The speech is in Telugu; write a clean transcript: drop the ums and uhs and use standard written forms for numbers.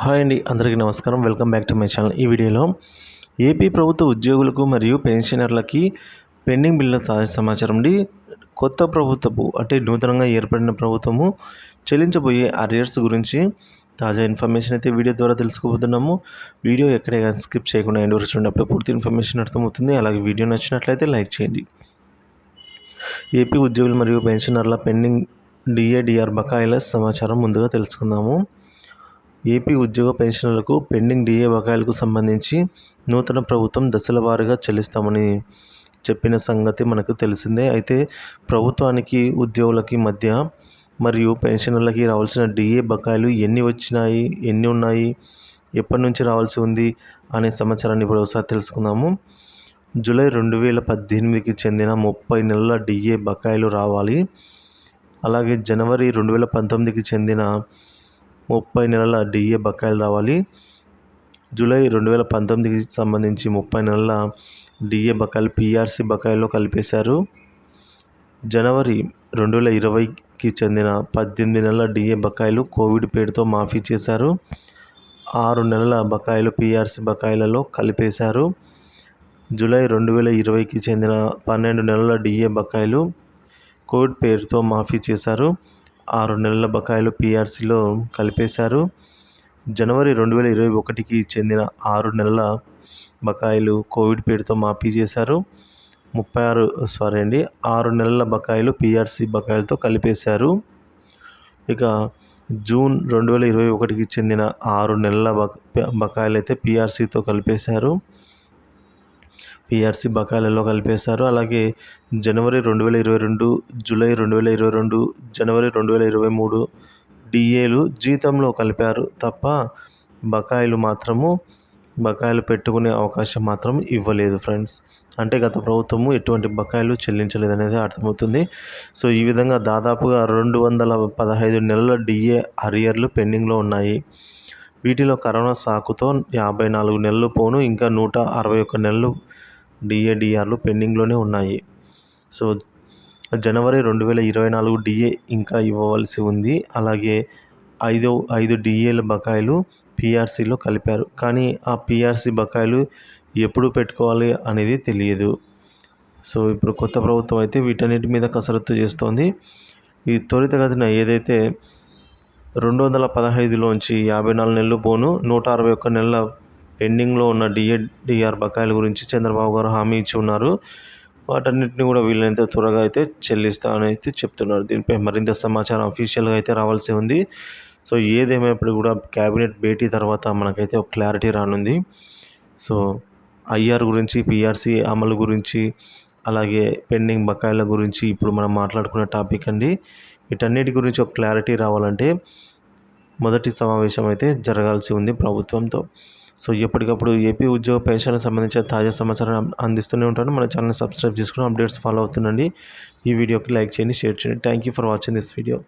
హాయ్ అండి, అందరికీ నమస్కారం. Welcome back to my channel. ఈ వీడియోలో ఏపీ ప్రభుత్వ ఉద్యోగులకు మరియు పెన్షనర్లకి పెండింగ్ బిల్లుల తాజా సమాచారం అండి. కొత్త ప్రభుత్వపు అంటే నూతనంగా ఏర్పడిన ప్రభుత్వము చెల్లించబోయే అరియర్స్ గురించి తాజా ఇన్ఫర్మేషన్ అయితే వీడియో ద్వారా తెలుసుకోబోతున్నాము. వీడియో ఎక్కడే కానీ స్కిప్ చేయకుండా ఎండ్ వరకు చూడనప్పుడు పూర్తి ఇన్ఫర్మేషన్ అర్థమవుతుంది. అలాగే వీడియో నచ్చినట్లయితే లైక్ చేయండి. ఏపీ ఉద్యోగులు మరియు పెన్షనర్ల పెండింగ్ డిఏడిఆర్ బకాయిల సమాచారం ముందుగా తెలుసుకుందాము. ఏపీ ఉద్యోగ పెన్షనర్లకు పెండింగ్ డిఏ బకాయిలకు సంబంధించి నూతన ప్రభుత్వం దశల వారీగా చెల్లిస్తామని చెప్పిన సంగతి మనకు తెలిసిందే. అయితే ప్రభుత్వానికి ఉద్యోగులకి మధ్య మరియు పెన్షనర్లకి రావాల్సిన డిఏ బకాయిలు ఎన్ని వచ్చినాయి, ఎన్ని ఉన్నాయి, ఎప్పటి నుంచి రావాల్సి ఉంది అనే సమాచారాన్ని ఇప్పుడు ఒకసారి తెలుసుకుందాము. జూలై 2018కి చెందిన 30 నెలల డిఏ బకాయిలు రావాలి. అలాగే జనవరి 2019కి చెందిన 30 నెలల డిఏ బకాయిలు రావాలి. జూలై 2019కి సంబంధించి 30 నెలల డిఏ బకాయిలు పిఆర్సీ బకాయిల్లో కలిపేశారు. జనవరి 2020కి చెందిన 18 నెలల డిఏ బకాయిలు కోవిడ్ పేరుతో మాఫీ చేశారు. 6 నెలల బకాయిలు పిఆర్సీ బకాయిలలో కలిపేశారు. జూలై 2020కి చెందిన 12 నెలల డిఏ బకాయిలు కోవిడ్ పేరుతో మాఫీ చేశారు. 6 నెలల బకాయిలు పిఆర్సీలో కలిపేశారు. జనవరి 2021కి చెందిన 6 నెలల బకాయిలు కోవిడ్ పేరుతో మాఫీ చేశారు. 6 నెలల బకాయిలు పిఆర్సీ బకాయిలతో కలిపేశారు. ఇక జూన్ 2021కి చెందిన 6 నెలల బకాయిలు అయితే పిఆర్సీతో కలిపేశారు, పిఆర్సీ బకాయిలలో కలిపేశారు. అలాగే జనవరి 2022, జూలై 2022, జనవరి 2023 డిఏలు జీతంలో కలిపారు తప్ప బకాయిలు పెట్టుకునే అవకాశం మాత్రం ఇవ్వలేదు ఫ్రెండ్స్. అంటే గత ప్రభుత్వము ఎటువంటి బకాయిలు చెల్లించలేదు అనేది అర్థమవుతుంది. సో ఈ విధంగా దాదాపుగా 215 నెలల డిఏ అరియర్లు పెండింగ్లో ఉన్నాయి. వీటిలో కరోనా సాకుతో 54 నెలలు పోను ఇంకా 161 నెలలు డిఏడిఆర్లు పెండింగ్లోనే ఉన్నాయి. సో జనవరి 2024 డిఏ ఇంకా ఇవ్వవలసి ఉంది. అలాగే 5 డిఏల బకాయిలు పిఆర్సీలో కలిపారు. కానీ ఆ పిఆర్సీ బకాయిలు ఎప్పుడు పెట్టుకోవాలి అనేది తెలియదు. సో ఇప్పుడు కొత్త ప్రభుత్వం అయితే వీటన్నిటి మీద కసరత్తు చేస్తోంది. ఈ త్వరితగతిన ఏదైతే 215లోంచి 54 నెలలు పోను 161 నెలల పెండింగ్లో ఉన్న డిఏడిఆర్ బకాయిల గురించి చంద్రబాబు గారు హామీ ఇచ్చి ఉన్నారు. వాటన్నిటిని కూడా వీలైనంత త్వరగా అయితే చెల్లిస్తామని అయితే చెప్తున్నారు. దీనిపై మరింత సమాచారం అఫీషియల్గా అయితే రావాల్సి ఉంది. సో ఏదేమైనప్పుడు కూడా క్యాబినెట్ భేటీ తర్వాత మనకైతే ఒక క్లారిటీ రానుంది. సో ఐఆర్ గురించి, పిఆర్సీ అమలు గురించి, అలాగే పెండింగ్ బకాయిల గురించి ఇప్పుడు మనం మాట్లాడుకునే టాపిక్ అండి. వీటన్నిటి గురించి ఒక క్లారిటీ రావాలంటే మొదటి సమావేశం అయితే జరగాల్సి ఉంది ప్రభుత్వంతో. సో ఎప్పటికప్పుడు ఏపీ ఉద్యోగ పెన్షన్లకు సంబంధించిన తాజా సమాచారం అందిస్తూనే ఉంటాను. మన ఛానల్ని సబ్స్క్రైబ్ చేసుకుని అప్డేట్స్ ఫాలో అవుతుండండి. ఈ వీడియోకి లైక్ చేయండి, షేర్ చేయండి. Thank you for watching this video.